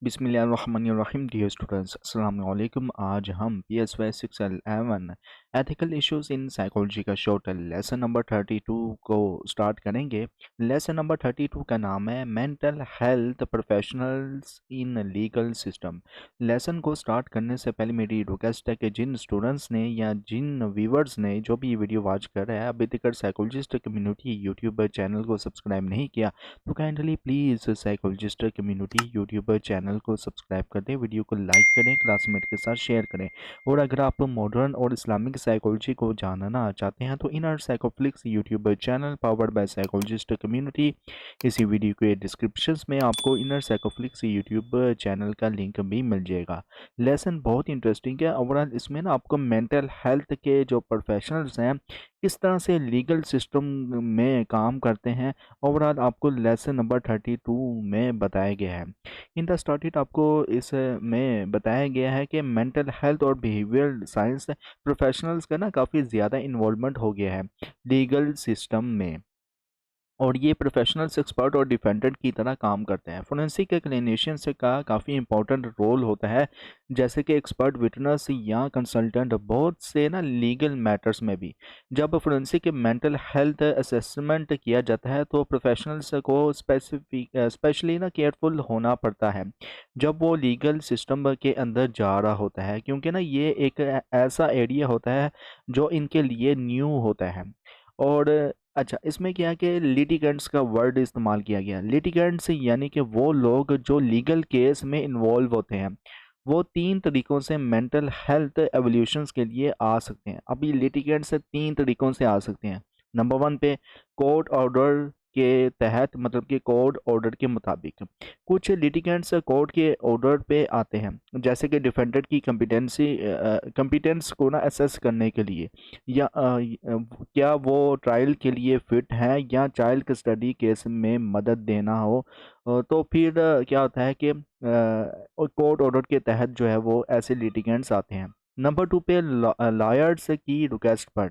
बिस्मिल्लाहिर्रहमानिर्रहीम। Dear students, अस्सलाम वालेकुम। आज हम PSY 611 ethical issues in psychology का शॉर्ट लेसन नंबर 32 को स्टार्ट करेंगे। लेसन नंबर 32 का नाम है mental health professionals in legal system. Lesson को स्टार्ट करने से पहले मेरी रिक्वेस्ट है कि जिन स्टूडेंट्स ने या जिन व्यूवर्स ने जो भी वीडियो वॉच कर रहे हैं अभी तक साइकोलॉजिस्ट कम्युनिटी यूट्यूब चैनल को सब्सक्राइब नहीं किया तो kindly please psychologist community YouTube channel को सब्सक्राइब कर दें, वीडियो को लाइक करें, क्लासमेट के साथ शेयर करें। और अगर आप मॉडर्न और इस्लामिक साइकोलॉजी को जानना चाहते हैं तो inner Psychoflix YouTube channel powered by psychologist community, इसी वीडियो के डिस्क्रिप्शन में आपको इनर साइकोफ्लिक्स यूट्यूब चैनल का लिंक भी मिल जाएगा। लेसन बहुत इंटरेस्टिंग है। ओवरऑल इसमें ना आपको मेंटल हेल्थ के जो प्रोफेशनल्स हैं किस तरह से लीगल सिस्टम में काम करते हैं, ओवरऑल आपको लेसन नंबर 32 में बताया गया है। इन द स्टार्टेड आपको इस में बताया गया है कि मेंटल हेल्थ और बिहेवियर साइंस प्रोफेशनल्स का ना काफ़ी ज़्यादा इन्वॉल्वमेंट हो गया है लीगल सिस्टम में, और ये प्रोफेशनल्स एक्सपर्ट और डिफेंडेंट की तरह काम करते हैं। फोरेंसिक क्लिनिशियंस का काफ़ी इंपॉर्टेंट रोल होता है, जैसे कि एक्सपर्ट विटनेस या कंसल्टेंट बहुत से ना लीगल मैटर्स में भी। जब फोरेंसिक मेंटल हेल्थ असेसमेंट किया जाता है तो प्रोफेशनल्स को स्पेशली ना केयरफुल होना पड़ता है जब वो लीगल सिस्टम के अंदर जा रहा होता है, क्योंकि ना ये एक ऐसा एरिया होता है जो इनके लिए न्यू होता है। और अच्छा, इसमें क्या है कि लिटिगेंट्स का वर्ड इस्तेमाल किया गया। लिटिगेंट्स यानी कि वो लोग जो लीगल केस में इन्वॉल्व होते हैं, वो 3 तरीकों से मेंटल हेल्थ एवोल्यूशंस के लिए आ सकते हैं। अभी लिटिगेंट्स 3 तरीकों से आ सकते हैं। नंबर 1 पे कोर्ट ऑर्डर के तहत, मतलब कि कोर्ट ऑर्डर के मुताबिक। कुछ लिटिगेंट्स कोर्ट के ऑर्डर पे आते हैं, जैसे कि डिफेंडेंट की कंपिटेंस को ना असेस करने के लिए, या क्या वो ट्रायल के लिए फिट है या चाइल्ड कस्टडी केस में मदद देना हो। तो फिर क्या होता है कि कोर्ट ऑर्डर के तहत जो है वो ऐसे लिटिगेंट्स आते हैं। नंबर 2 पे लॉयर्स की रिक्वेस्ट पर,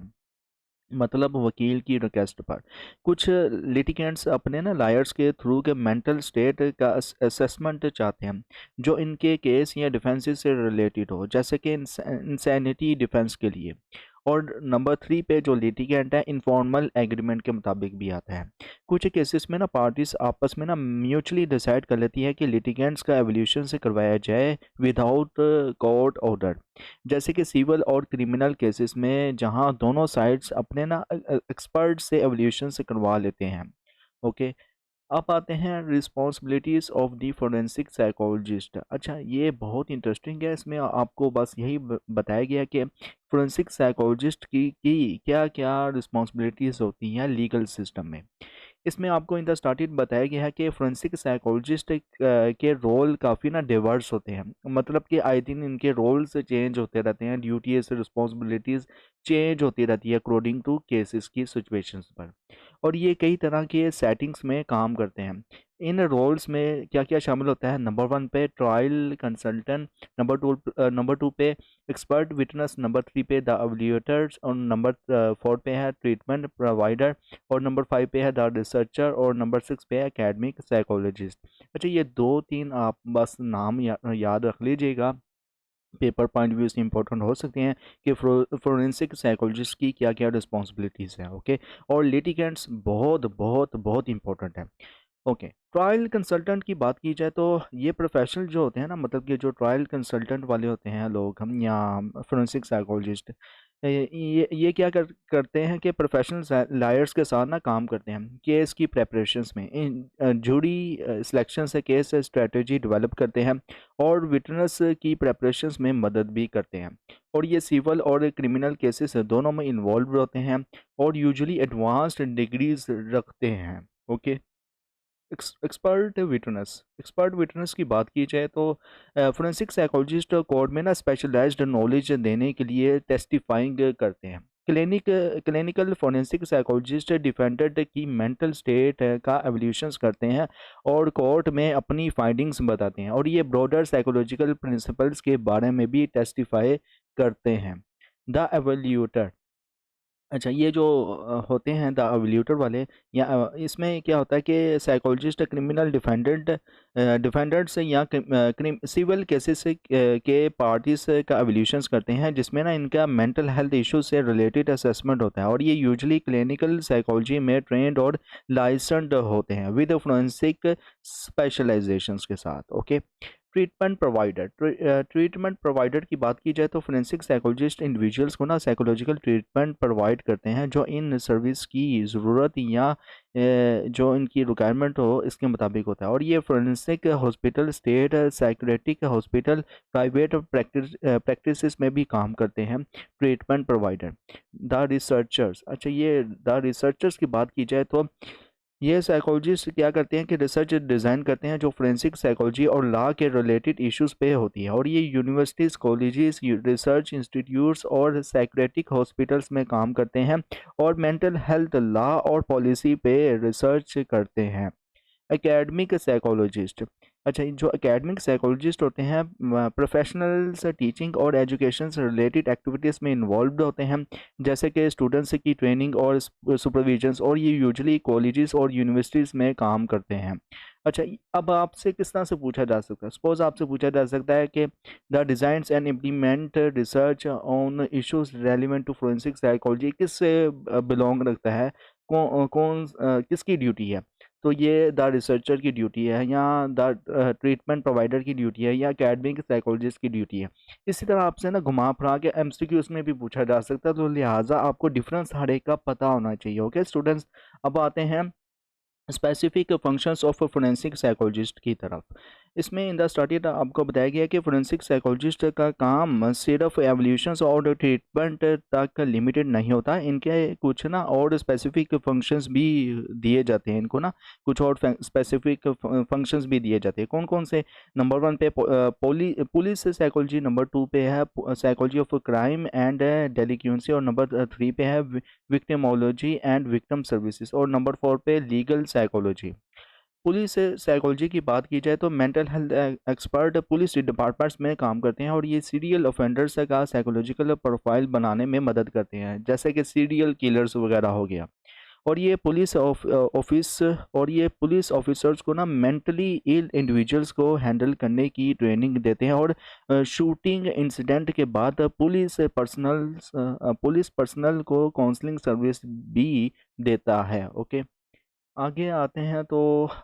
मतलब वकील की रिक्वेस्ट पर कुछ लिटिगेंट्स अपने ना लायर्स के थ्रू के मेंटल स्टेट का असेसमेंट चाहते हैं जो इनके केस या डिफेंसेस से रिलेटेड हो, जैसे कि इंसैनिटी डिफेंस के लिए। और नंबर 3 पे जो लिटिगेंट है इनफॉर्मल एग्रीमेंट के मुताबिक भी आता है। कुछ केसेस में ना पार्टीज आपस में ना म्यूचुअली डिसाइड कर लेती है कि लिटिगेंट्स का एवोल्यूशन से करवाया जाए विदाउट कोर्ट ऑर्डर, जैसे कि सिविल और क्रिमिनल केसेस में जहां दोनों साइड्स अपने ना एक्सपर्ट से एवोल्यूशन से करवा लेते हैं। ओके, अब आते हैं responsibilities of the forensic psychologist. अच्छा, ये बहुत इंटरेस्टिंग है। इसमें आपको बस यही बताया गया कि फोरेंसिक साइकोलॉजिस्ट की क्या क्या रिस्पॉन्सिबिलिटीज़ होती हैं लीगल सिस्टम में। इसमें आपको इन द स्टार्टिंग बताया गया है कि फोरेंसिक साइकोलॉजिस्ट के रोल काफ़ी ना डिवर्स होते हैं, मतलब कि आई दिन इनके रोल्स चेंज होते रहते हैं, ड्यूटीज रिस्पॉन्सिबिलिटीज़ चेंज होती रहती है अकॉर्डिंग टू केसेस की सिचुएशंस पर। और ये कई तरह के सेटिंग्स में काम करते हैं। इन रोल्स में क्या क्या शामिल होता है? नंबर 1 पे ट्रायल कंसल्टेंट, नंबर 2 पे एक्सपर्ट विटनेस, नंबर 3 पे द एवल्यूएटर्स, और नंबर 4 पे है ट्रीटमेंट प्रोवाइडर, और नंबर 5 पे है द रिसर्चर, और नंबर 6 पे है एकेडमिक साइकोलॉजिस्ट। अच्छा, ये 2-3 आप बस नाम याद रख लीजिएगा, पेपर पॉइंट व्यू से इंपॉर्टेंट हो सकते हैं कि फोरेंसिक साइकोलॉजिस्ट की क्या क्या रिस्पॉन्सिबिलिटीज़ हैं। ओके, और लिटिगेंट्स बहुत बहुत बहुत इंपॉर्टेंट है। ओके, ट्रायल कंसल्टेंट की बात की जाए तो ये प्रोफेशनल जो होते हैं ना, मतलब कि जो ट्रायल कंसल्टेंट वाले होते हैं लोग, हम या फोरेंसिक साइकोलॉजिस्ट, ये क्या करते हैं कि प्रोफेशनल लायर्स के साथ ना काम करते हैं केस की प्रेपरेशंस में, इन जूरी सिलेक्शन से केस स्ट्रेटजी डेवलप करते हैं, और विटनेस की प्रेपरेशंस में मदद भी करते हैं। और ये सिविल और क्रिमिनल केसेस दोनों में इन्वॉल्व होते हैं और यूजुअली एडवांस्ड डिग्रीज रखते हैं। ओके, एक्सपर्ट विटनेस की बात की जाए तो फोरेंसिक साइकोलॉजिस्ट कोर्ट में ना स्पेशलाइज्ड नॉलेज देने के लिए टेस्टिफाइंग करते हैं। क्लिनिकल फोरेंसिक साइकोलॉजिस्ट डिफेंडेंट की मेंटल स्टेट का एवोल्यूशंस करते हैं और कोर्ट में अपनी फाइंडिंग्स बताते हैं, और ये ब्रॉडर साइकोलॉजिकल प्रिंसिपल्स के बारे में भी टेस्टिफाई करते हैं। द एवल्यूटर अच्छा, ये जो होते हैं द एवल्यूटर वाले, या इसमें क्या होता है कि साइकोलॉजिस्ट क्रिमिनल डिफेंडेंट्स या सिविल केसेस के पार्टीज का एवल्यूशंस करते हैं, जिसमें ना इनका मेंटल हेल्थ इश्यूज से रिलेटेड असेसमेंट होता है, और ये यूजुअली क्लिनिकल साइकोलॉजी में ट्रेंड और लाइसेंस्ड होते हैं विद फोरेंसिक स्पेशलाइजेशंस के साथ। ओके। ट्रीटमेंट प्रोवाइडर की बात की जाए तो फोरेंसिक साइकोलॉजिस्ट इंडिविजुअल्स को ना साइकोलॉजिकल ट्रीटमेंट प्रोवाइड करते हैं जो इन सर्विस की ज़रूरत या जो इनकी रिक्वायरमेंट हो इसके मुताबिक होता है। और ये forensic hospital, state psychiatric hospital, private practices में भी काम करते हैं ट्रीटमेंट प्रोवाइडर। द रिसर्चर्स, अच्छा ये द रिसर्चर्स की बात की जाए तो ये साइकोलॉजिस्ट क्या करते हैं कि रिसर्च डिज़ाइन करते हैं जो फोरेंसिक साइकोलॉजी और लॉ के रिलेटेड इश्यूज पे होती है, और ये यूनिवर्सिटीज़, कॉलेजेस, रिसर्च इंस्टीट्यूट्स और साइकेट्रिक हॉस्पिटल्स में काम करते हैं और मेंटल हेल्थ लॉ और पॉलिसी पे रिसर्च करते हैं। एकेडमिक साइकोलॉजिस्ट, अच्छा जो एकेडमिक साइकोलॉजिस्ट होते हैं प्रोफेशनल्स टीचिंग और एजुकेशन से रिलेटेड एक्टिविटीज़ में इन्वॉल्व होते हैं, जैसे कि स्टूडेंट्स की ट्रेनिंग और सुपरविजन्स, और ये यूजुअली कॉलेजेस और यूनिवर्सिटीज़ में काम करते हैं। अच्छा, अब आपसे किस तरह से पूछा जा सकता है, सपोज आपसे पूछा जा सकता है कि the designs and implement research on issues relevant to forensic psychology किस से बिलोंग रखता है, किसकी ड्यूटी है। तो ये द रिसर्चर की ड्यूटी है, या द ट्रीटमेंट प्रोवाइडर की ड्यूटी है, या अकेडमिक साइकोलॉजिस्ट की ड्यूटी है। इसी तरह आपसे ना घुमा फिरा के एमसीक्यूज में भी पूछा जा सकता है, तो लिहाजा आपको डिफरेंस हर एक का पता होना चाहिए। ओके स्टूडेंट्स, अब आते हैं specific functions of forensic psychologist की तरफ। इसमें इन द स्टडी आपको बताया गया कि फोरेंसिक साइकोलॉजिस्ट का काम सिर्फ एवोल्यूशंस और ट्रीटमेंट तक लिमिटेड नहीं होता, इनके कुछ ना और स्पेसिफिक फंक्शंस भी दिए जाते हैं इनको ना, कुछ और स्पेसिफिक फंक्शंस भी दिए जाते हैं। कौन कौन से? नंबर वन पे पुलिस साइकोलॉजी, नंबर टू पे है साइकोलॉजी ऑफ क्राइम एंड डेलिक्वेंसी, और नंबर थ्री पे है विक्टिमोलॉजी एंड विक्टिम सर्विसेज, और नंबर फोर पे लीगल साइकोलॉजी। पुलिस साइकोलॉजी की बात की जाए तो mental health expert police departments में काम करते हैं, और ये सीरियल ऑफेंडर्स का साइकोलॉजिकल प्रोफाइल बनाने में मदद करते हैं, जैसे कि सीरियल किलर्स वगैरह हो गया। और ये पुलिस ऑफिसर्स को ना मेंटली इल इंडिविजुअल्स को हैंडल करने की ट्रेनिंग देते हैं, और शूटिंग इंसिडेंट के बाद पुलिस पर्सनल को काउंसलिंग सर्विस भी देता है। ओके, आगे आते हैं तो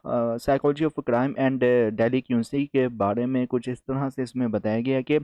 साइकोलॉजी ऑफ क्राइम एंड डेलिक्वेंसी के बारे में कुछ इस तरह से इसमें बताया गया है कि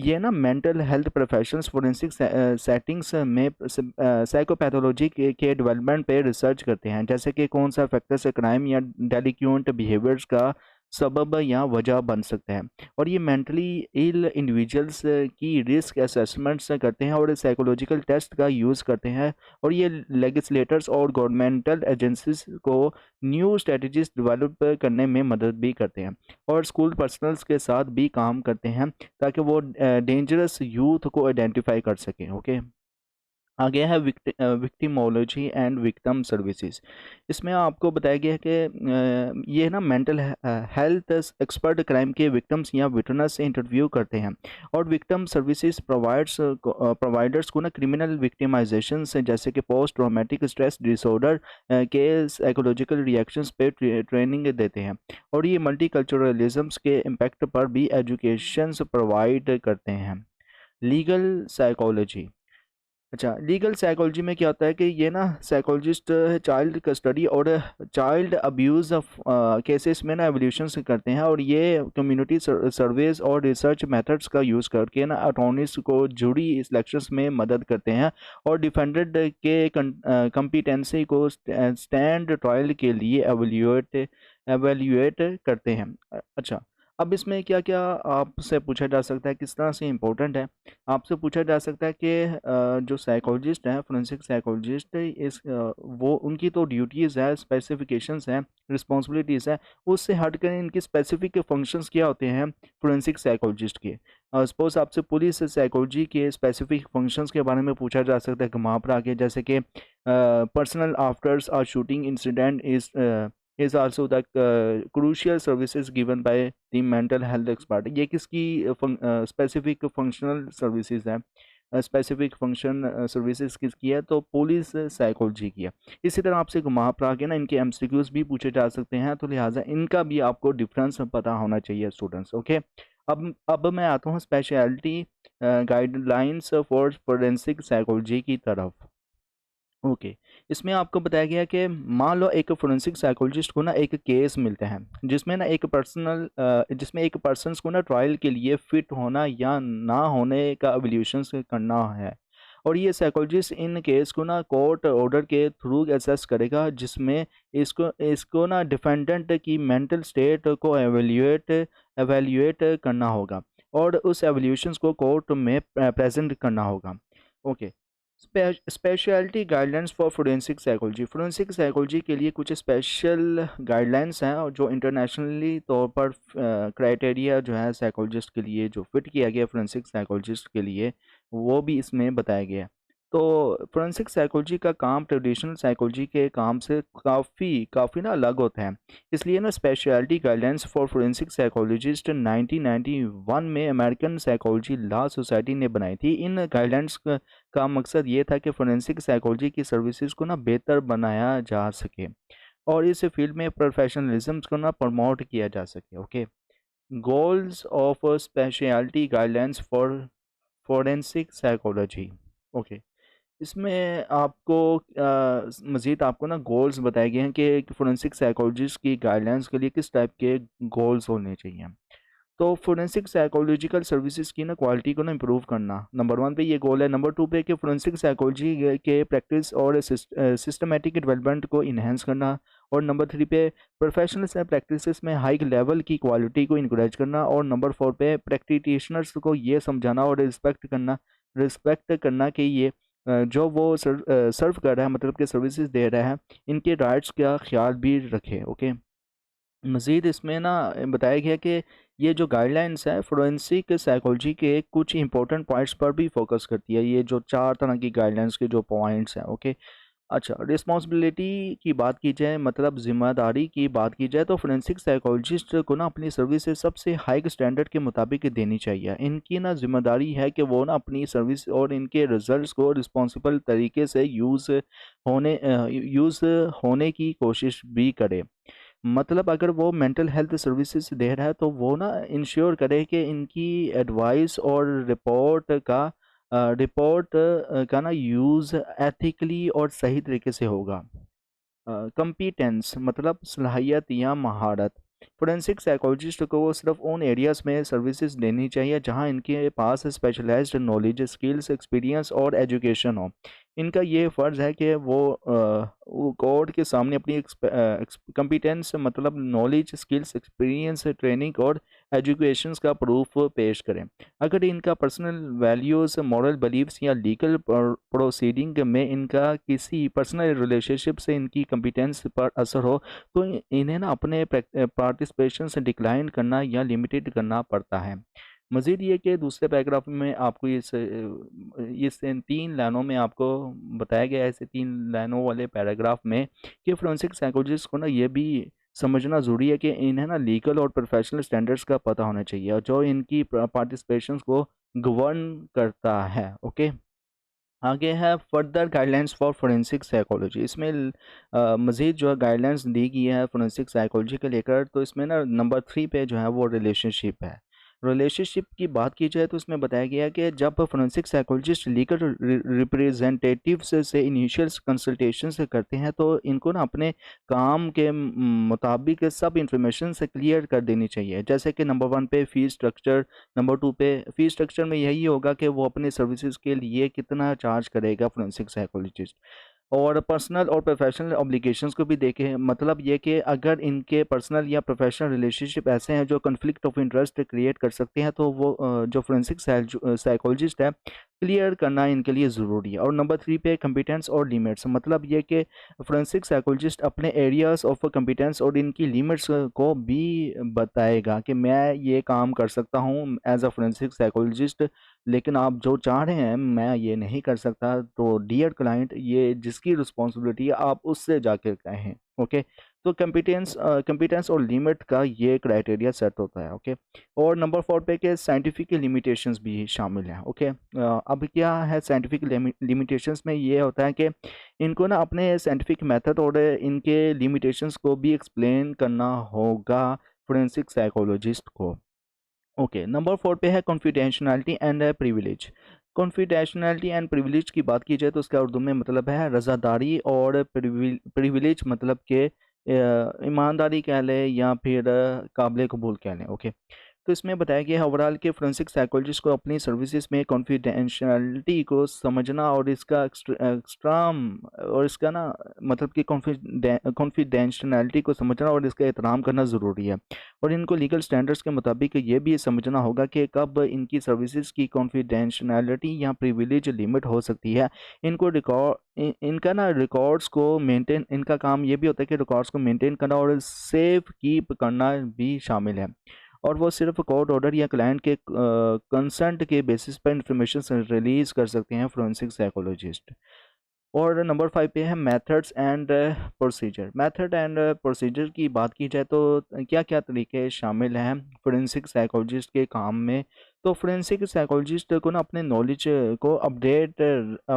ये ना mental health professionals forensic settings में साइकोपैथोलॉजी के डेवलपमेंट पे रिसर्च करते हैं, जैसे कि कौन सा फैक्टर से क्राइम या डेलिक्वेंट बिहेवियर्स का सबब या वजह बन सकता है। और ये मेंटली इल इंडिविजुअल्स की रिस्क असेसमेंट्स करते हैं और साइकोलॉजिकल टेस्ट का यूज़ करते हैं, और ये लेगिस्लेटर्स और गवर्नमेंटल एजेंसीज को न्यू स्ट्रेटजीज डेवलप करने में मदद भी करते हैं, और स्कूल पर्सनल्स के साथ भी काम करते हैं ताकि वो डेंजरस यूथ को आइडेंटिफाई कर सकें। ओके, आगे है विक्टिमोलॉजी एंड विक्टिम सर्विसेज। इसमें आपको बताया गया है कि ये ना मेंटल हेल्थ एक्सपर्ट क्राइम के विक्टिम्स या विटनेस से इंटरव्यू करते हैं, और विक्टिम सर्विसेज प्रोवाइडर्स को ना क्रिमिनल विक्टिमाइजेशन से, जैसे कि पोस्ट ट्रॉमेटिक स्ट्रेस डिसऑर्डर के साइकोलॉजिकल रिएक्शंस पे ट्रेनिंग देते हैं, और ये मल्टीकल्चरलिज्म्स के इम्पैक्ट पर भी एजुकेशंस प्रोवाइड करते हैं। लीगल साइकोलॉजी, अच्छा लीगल साइकोलॉजी में क्या होता है कि ये ना साइकोलॉजिस्ट चाइल्ड कस्टडी और चाइल्ड अब्यूज़ ऑफ केसेस में ना एवोल्यूशन से करते हैं, और ये कम्युनिटी सर्वेज और रिसर्च मेथड्स का यूज़ करके ना अटॉर्नीज को जुड़ी इलेक्शंस में मदद करते हैं, और डिफेंडेड के कम्पिटेंसी को स्टैंड ट्रायल के लिए एवेल्यूएट करते हैं। अच्छा, अब इसमें क्या क्या आपसे पूछा जा सकता है, किस तरह से इम्पोर्टेंट है। आपसे पूछा जा सकता है कि जो साइकोलॉजिस्ट हैं, फोरेंसिक साइकोलॉजिस्ट, वो उनकी तो ड्यूटीज़ है, स्पेसिफिकेशंस हैं, रिस्पॉन्सिबिलिटीज़ हैं, उससे हटकर इनकी स्पेसिफिक फंक्शंस क्या होते हैं फोरेंसिक साइकोलॉजिस्ट के। सपोज आपसे पुलिस साइकोलॉजी के स्पेसिफिक फंक्शंस के बारे में पूछा जा सकता है घुमा फिरा के, जैसे कि personal afters are shooting incident is also the crucial services given by the mental health expert. ये किसकी स्पेसिफिक फंक्शनल सर्विसेज हैं? स्पेसिफिक फंक्शन सर्विसेज किसकी है, तो पुलिस साइकोलॉजी की है। इसी तरह आपसे घुमा फिरा के ना इनके एमसीक्यूज भी पूछे जा सकते हैं, तो लिहाजा इनका भी आपको डिफरेंस पता होना चाहिए स्टूडेंट्स। ओके, अब मैं आता हूँ speciality guidelines for forensic psychology की तरफ। ओके, इसमें आपको बताया गया कि मान लो एक फोरेंसिक साइकोलॉजिस्ट को ना एक केस मिलता है जिसमें ना जिसमें एक पर्सन को ना ट्रायल के लिए फिट होना या ना होने का एवल्यूशन करना है। और ये साइकोलॉजिस्ट इन केस को ना कोर्ट ऑर्डर के थ्रू असेस करेगा, जिसमें इसको इसको ना डिफेंडेंट की मेंटल स्टेट को एवेल्यूएट करना होगा और उस एवल्यूशंस को कोर्ट में प्रेजेंट करना होगा। Okay, speciality guidelines for forensic psychology. Forensic psychology के लिए कुछ स्पेशल गाइडलाइंस हैं और जो इंटरनेशनली तौर पर क्राइटेरिया जो है साइकोलॉजिस्ट के लिए जो फिट किया गया फोरेंसिक साइकोलॉजिस्ट के लिए, वो भी इसमें बताया गया है। तो फोरेंसिक साइकोलॉजी का काम ट्रेडिशनल साइकोलॉजी के काम से काफ़ी काफ़ी ना अलग होता है। इसलिए ना speciality guidelines for forensic psychologist 1991 में अमेरिकन साइकोलॉजी लॉ सोसाइटी ने बनाई थी। इन गाइडलाइंस का मकसद ये था कि फोरेंसिक साइकोलॉजी की सर्विसेज को ना बेहतर बनाया जा सके और इस फील्ड में प्रोफेशनलिज्म को ना प्रमोट किया जा सके। Okay, goals of speciality guidelines for forensic psychology. Okay, इसमें आपको मज़ीद आपको ना गोल्स बताए गए हैं कि फोरेंसिक साइकोलॉजिस्ट की गाइडलाइंस के लिए किस टाइप के गोल्स होने चाहिए। तो फोरेंसिक साइकोलॉजिकल सर्विसेज की ना क्वालिटी को ना इम्प्रूव करना, नंबर 1 पे ये गोल है। नंबर 2 पे कि फोरेंसिक साइकोलॉजी के प्रैक्टिस और सिस्टमेटिक डेवलपमेंट को इन्हेंस करना। और नंबर 3 पे प्रोफेशनल प्रैक्टिसेस में हाई लेवल की क्वालिटी को इंकरेज करना। और नंबर 4 पे प्रैक्टिशनर्स को ये समझाना और रिस्पेक्ट करना कि ये जो वो सर्व कर रहा है, मतलब कि सर्विसेज दे रहा है, इनके राइट्स का ख्याल भी रखे। ओके, मज़ीद इसमें ना बताया गया कि ये जो गाइडलाइंस है फोरेंसिक साइकोलॉजी के कुछ इंपॉर्टेंट पॉइंट्स पर भी फोकस करती है। ये जो 4 तरह की गाइडलाइंस के जो पॉइंट्स हैं। ओके, अच्छा, रिस्पॉन्सिबिलिटी की बात की जाए, मतलब जिम्मेदारी की बात की जाए, तो फोरेंसिक साइकोलॉजिस्ट को ना अपनी सर्विस सबसे हाई स्टैंडर्ड के मुताबिक देनी चाहिए। इनकी ना जिम्मेदारी है कि वो ना अपनी सर्विस और इनके रिजल्ट्स को रिस्पॉन्सिबल तरीके से यूज़ होने की कोशिश भी करे। मतलब अगर वो मेंटल हेल्थ सर्विसेज दे रहा है तो वो ना इंश्योर करे कि इनकी एडवाइस और रिपोर्ट का ना यूज़ एथिकली और सही तरीके से होगा। कंपीटेंस मतलब सलाहियत या महारत। फोरेंसिक साइकोलॉजिस्ट को वो सिर्फ उन एरियाज में सर्विसेज देनी चाहिए जहां इनके पास स्पेशलाइज्ड नॉलेज, स्किल्स, एक्सपीरियंस और एजुकेशन हो। इनका ये फ़र्ज़ है कि वो कोर्ट के सामने अपनी कंपीटेंस मतलब नॉलेज, स्किल्स, एक्सपीरियंस, ट्रेनिंग और एजुकेशंस का प्रूफ पेश करें। अगर इनका पर्सनल वैल्यूज़, मॉरल बिलीव्स या लीगल प्रोसीडिंग में इनका किसी पर्सनल रिलेशनशिप से इनकी कंपिटेंस पर असर हो, तो इन्हें ना अपने पार्टिसिपेशन से डिक्लाइन करना या लिमिटेड करना पड़ता है। मज़ीद ये कि दूसरे पैराग्राफ में आपको इस 3 लाइनों में आपको बताया गया है, ऐसे 3 लाइनों वाले पैराग्राफ में, कि फोरेंसिक साइकोलॉजिस्ट को ना ये भी समझना ज़रूरी है कि इन्हें ना लीगल और प्रोफेशनल स्टैंडर्ड्स का पता होना चाहिए और जो इनकी पार्टिसिपेशंस को गवर्न करता है। ओके, आगे है further guidelines for forensic psychology. इसमें मज़ीद जो है गाइडलाइंस दी गई है फोरेंसिक साइकोलॉजी के लेकर। तो इसमें ना नंबर 3 पे जो है वो रिलेशनशिप है। रिलेशनशिप की बात की जाए तो इसमें बताया गया है कि जब फोरेंसिक साइकोलॉजिस्ट लीगल रिप्रेजेंटेटिव्स से इनिशियल कंसल्टेशन करते हैं तो इनको ना अपने काम के मुताबिक सब इंफॉर्मेशन से क्लियर कर देनी चाहिए। जैसे कि नंबर 1 पे फ़ी स्ट्रक्चर, नंबर 2 पे फ़ी स्ट्रक्चर में यही होगा कि वो अपने सर्विसेज के लिए कितना चार्ज करेगा फोरेंसिक साइकोलॉजिस्ट। और पर्सनल और प्रोफेशनल ऑब्लिगेशंस को भी देखें, मतलब ये कि अगर इनके पर्सनल या प्रोफेशनल रिलेशनशिप ऐसे हैं जो कॉन्फ्लिक्ट ऑफ इंटरेस्ट क्रिएट कर सकते हैं, तो वो जो फोरेंसिक साइकोलॉजिस्ट है क्लियर करना इनके लिए ज़रूरी है। और नंबर 3 पे कंपिटेंस और लिमिट्स, मतलब ये कि फोरेंसिक साइकोलॉजिस्ट अपने एरियाज ऑफ कंपिटेंस और इनकी लिमिट्स को भी बताएगा कि मैं ये काम कर सकता हूँ एज अ फोरेंसिक साइकोलॉजिस्ट, लेकिन आप जो चाह रहे हैं मैं ये नहीं कर सकता। तो डियर क्लाइंट, ये जिसकी रिस्पॉन्सिबिलिटी है आप उससे जाके कहें। ओके, तो कंपिटेंस और लिमिट का ये क्राइटेरिया सेट होता है। ओके, और नंबर 4 पे के साइंटिफिक लिमिटेशंस भी शामिल हैं। ओके, अब क्या है साइंटिफिक लिमिटेशंस में ये होता है कि इनको ना अपने साइंटिफिक मेथड और इनके लिमिटेशंस को भी एक्सप्लेन करना होगा फोरेंसिक साइकोलॉजिस्ट को। ओके, नंबर 4 पे है confidentiality and privilege. Confidentiality and privilege की बात की जाए तो उसका उर्दू में मतलब है रज़ादारी, और प्रिविलेज मतलब के ईमानदारी कह लें या फिर काबिल कबूल कह लें। ओके, तो इसमें बताया गया है ओवरऑल के फोरेंसिक साइकोलॉजिस्ट को अपनी सर्विसेज में कॉन्फिडेंशियलिटी को समझना और इसका एक्स्ट्राम और इसका ना मतलब कि कॉन्फिडेंशियलिटी को समझना और इसका एहतराम करना ज़रूरी है। और इनको लीगल स्टैंडर्ड्स के मुताबिक ये भी समझना होगा कि कब इनकी सर्विसेज की कॉन्फिडेंशियलिटी या प्रिविलेज लिमिट हो सकती है। इनको इनका ना रिकॉर्ड्स को मेंटेन, इनका काम ये भी होता है कि रिकॉर्ड्स को मेंटेन करना और सेफ कीप करना भी शामिल है। और वो सिर्फ कोर्ट ऑर्डर या क्लाइंट के कंसेंट के बेसिस पर इंफॉर्मेशन रिलीज कर सकते हैं फोरेंसिक साइकोलॉजिस्ट। और नंबर 5 पे है methods and procedure. Method and procedure की बात की जाए तो क्या क्या तरीके शामिल हैं फोरेंसिक साइकोलॉजिस्ट के काम में। तो फोरेंसिक साइकोलॉजिस्ट को ना अपने नॉलेज को अपडेट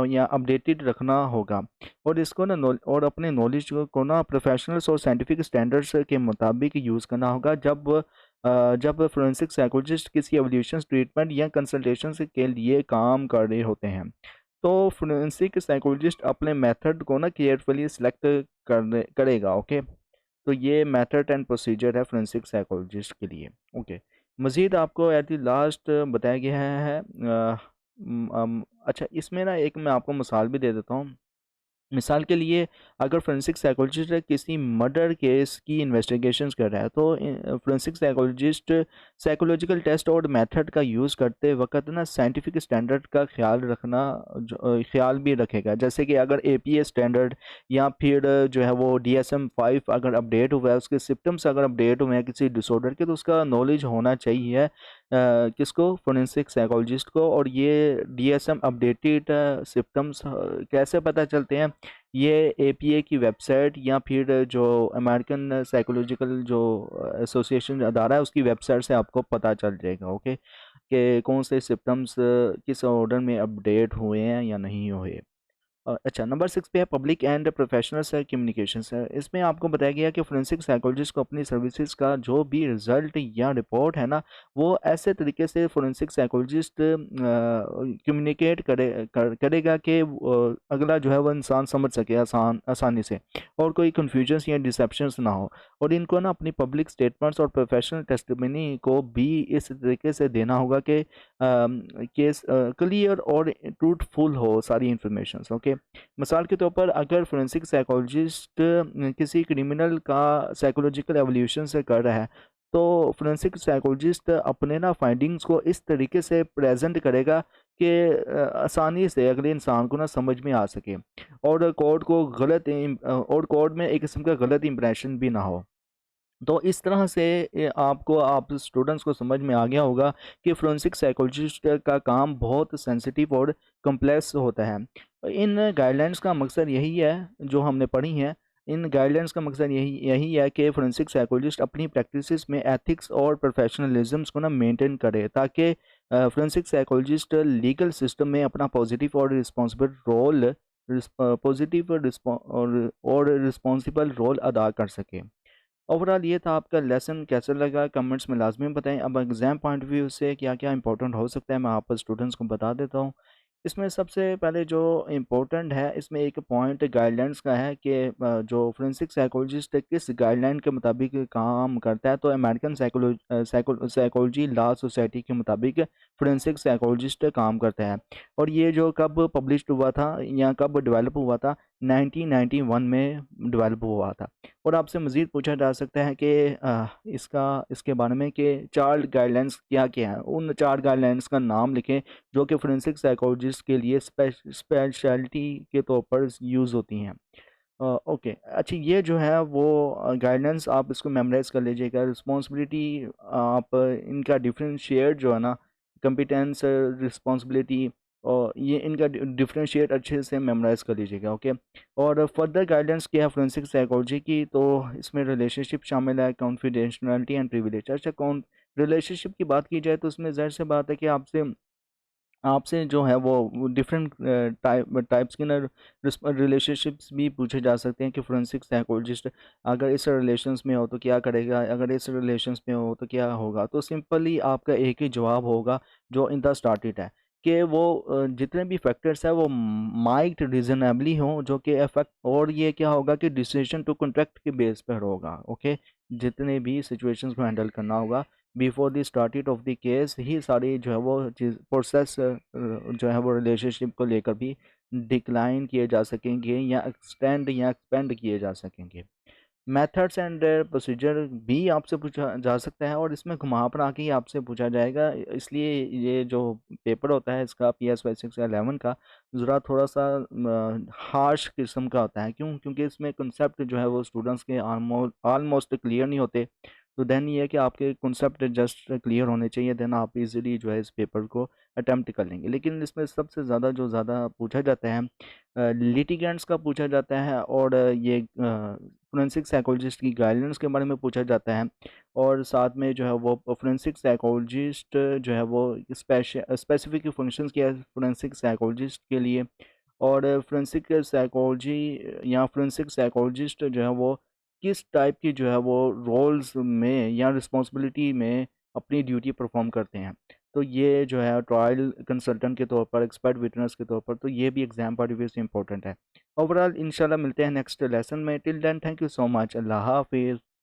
या अपडेटेड रखना होगा, और इसको ना और अपने नॉलेज को ना प्रोफेशनल्स और साइंटिफिक स्टैंडर्ड्स के मुताबिक यूज़ करना होगा जब फोरेंसिक साइकोलॉजिस्ट किसी एवोल्यूशन ट्रीटमेंट या कंसल्टेशन के लिए काम कर रहे होते हैं। तो फोरेंसिक साइकोलॉजिस्ट अपने मेथड को ना केयरफुली सिलेक्ट करेगा। ओके, तो ये मेथड एंड प्रोसीजर है फोरेंसिक साइकोलॉजिस्ट के लिए। ओके, मज़ीद आपको एट द लास्ट बताया गया है अच्छा, इसमें ना एक मैं आपको मिसाल भी दे देता हूँ। मिसाल के लिए, अगर फोरेंसिक साइकोलॉजिस्ट किसी मर्डर केस की इन्वेस्टिगेशंस कर रहा है तो फोरेंसिक साइकोलॉजिस्ट साइकोलॉजिकल टेस्ट और मेथड का यूज़ करते वक्त ना साइंटिफिक स्टैंडर्ड का ख्याल भी रखेगा। जैसे कि अगर एपीए स्टैंडर्ड या फिर जो है वो DSM-5 अगर अपडेट हुआ है, उसके सिम्टम्स अगर अपडेट हुए हैं किसी डिसऑर्डर के, तो उसका नॉलेज होना चाहिए किसको, फोरेंसिक साइकोलॉजिस्ट को। और ये DSM अपडेटेड सिम्टम्स कैसे पता चलते हैं, ये एपीए की वेबसाइट या फिर जो अमेरिकन साइकोलॉजिकल जो एसोसिएशन अदारा है उसकी वेबसाइट से आपको पता चल जाएगा। ओके, कि कौन से सिम्टम्स किस ऑर्डर में अपडेट हुए हैं या नहीं हुए। अच्छा, नंबर 6 पे है पब्लिक एंड प्रोफेशनल से कम्युनिकेशन है। इसमें आपको बताया गया कि फोरेंसिक साइकोलॉजिस्ट को अपनी सर्विसेज का जो भी रिजल्ट या रिपोर्ट है ना, वो ऐसे तरीके से फोरेंसिक साइकोलॉजिस्ट कम्युनिकेट करेगा कि अगला जो है वो इंसान समझ सके आसानी से, और कोई कन्फ्यूजन या डिसेप्शन ना हो। और इनको ना अपनी पब्लिक स्टेटमेंट्स और प्रोफेशनल टेस्टिमनी को भी इस तरीके से देना होगा कि केस क्लियर और ट्रूथफुल हो सारी इंफॉर्मेशन। ओके, मिसाल के तौर पर अगर फोरेंसिक साइकोलॉजिस्ट किसी क्रिमिनल का साइकोलॉजिकल एवोल्यूशन से कर रहा है, तो फोरेंसिक साइकोलॉजिस्ट अपने ना फाइंडिंग्स को इस तरीके से प्रेजेंट करेगा कि आसानी से अगले इंसान को ना समझ में आ सके, और और कोर्ट में एक किस्म का गलत इंप्रेशन भी ना हो। तो इस तरह से आप स्टूडेंट्स को समझ में आ गया होगा कि फोरेंसिक साइकोलॉजिस्ट का काम बहुत सेंसिटिव और कम्प्लेक्स होता है। इन गाइडलाइंस का मकसद यही है जो हमने पढ़ी हैं। इन गाइडलाइंस का मकसद यही यही है कि फोरेंसिक साइकोलॉजिस्ट अपनी प्रैक्टिसेस में एथिक्स और प्रोफेशनलिज्म्स को ना मेंटेन करे, ताकि फोरेंसिक साइकोलॉजिस्ट लीगल सिस्टम में अपना पॉजिटिव और रिस्पॉन्सिबल रोल और रिस्पॉन्सिबल रोल अदा कर सके। ओवरऑल ये था आपका लेसन, कैसा लगा कमेंट्स में लाजमी बताएं। अब एग्ज़ाम पॉइंट ऑफ व्यू से क्या क्या इंपॉर्टेंट हो सकता है मैं आप स्टूडेंट्स को बता देता हूँ। इसमें सबसे पहले जो इम्पोर्टेंट है, इसमें एक पॉइंट गाइडलाइंस का है कि जो फोरेंसिक साइकोलॉजिस्ट किस गाइडलाइन के मुताबिक काम करता है। तो अमेरिकन साइकोलॉजी लॉ सोसाइटी के मुताबिक फोरेंसिक साइकोलॉजिस्ट काम करता है। और ये जो कब पब्लिश्ड हुआ था या कब डेवलप हुआ था, 1991 में डेवलप हुआ था। और आपसे मज़ीद पूछा जा सकता है कि इसके बारे में कि 4 गाइडलाइंस क्या क्या हैं। उन 4 गाइडलाइंस का नाम लिखें जो कि फोरेंसिक साइकोलॉजिस्ट के लिए स्पेशलिटी के तौर पर यूज़ होती हैं। ओके, अच्छा, ये जो है वो गाइडलाइंस आप इसको मेमोराइज कर लीजिएगा। रिस्पॉन्सिबिलिटी आप इनका डिफरेंशिएट जो है ना, कंपिटेंस, रिस्पॉन्सिबिलिटी और ये इनका डिफरेंशिएट अच्छे से मेमोराइज कर लीजिएगा, ओके। और फर्दर गाइडेंस क्या है फोरेंसिक साइकोलॉजी की, तो इसमें रिलेशनशिप शामिल है, कॉन्फिडेंशियलिटी एंड प्रिविलेज। अच्छा, कौन रिलेशनशिप की बात की जाए तो उसमें ज़ाहिर सी बात है कि आपसे आपसे जो है वो डिफरेंट टाइप्स के ना रिलेशनशिप्स भी पूछे जा सकते हैं कि फोरेंसिक साइकोलॉजिस्ट अगर इस रिलेशंस में हो तो क्या करेगा, अगर इस रिलेशंस में हो तो क्या होगा। तो सिंपली आपका एक ही जवाब होगा जो इन द स्टार्टेड है कि वो जितने भी फैक्टर्स है वो माइट रीजनेबली हों जो कि अफेक्ट, और ये क्या होगा कि डिसीजन टू कॉन्ट्रैक्ट के बेस पर होगा, ओके। जितने भी सिचुएशंस को हैंडल करना होगा before the started of the case ही सारी जो है वो चीज़ प्रोसेस जो है वो रिलेशनशिप को लेकर भी डिक्लाइन किए जा सकेंगे या एक्सटेंड या एक्सपेंड किए जा सकेंगे। मेथड्स एंड प्रोसीजर भी आपसे पूछा जा सकता है और इसमें घुमा फिरा के ही आपसे पूछा जाएगा, इसलिए ये जो पेपर होता है इसका PS 6 11 का ज़रा थोड़ा सा हार्श किस्म का होता है। क्यों? क्योंकि इसमें कंसेप्ट जो है वो स्टूडेंट्स के ऑलमोस्ट क्लियर नहीं होते। तो देन ये है कि आपके कॉन्सेप्ट जस्ट क्लियर होने चाहिए, देन आप इजीली जो है इस पेपर को अटेम्प्ट कर लेंगे। लेकिन इसमें सबसे ज़्यादा पूछा जाता है लिटिगेंट्स का पूछा जाता है, और ये फोरेंसिक साइकोलॉजिस्ट की गाइडेंस के बारे में पूछा जाता है। और साथ में जो है वो फोरेंसिक साइकोलॉजिस्ट जो है वो स्पेसिफिक फंक्शंस क्या है फोरेंसिक साइकोलॉजिस्ट के लिए, और फोरेंसिक साइकोलॉजी या फोरेंसिक साइकोलॉजिस्ट जो है वो किस टाइप की जो है वो रोल्स में या रिस्पॉन्सिबिलिटी में अपनी ड्यूटी परफॉर्म करते हैं। तो ये जो है ट्रायल कंसल्टेंट के तौर पर, एक्सपर्ट विटनेस के तौर पर, तो ये भी एग्जाम पॉइंट ऑफ व्यू से इंपॉर्टेंट है। ओवरऑल इंशाल्लाह मिलते हैं नेक्स्ट लेसन में। Till then thank you so much. अल्लाह हाफिज़।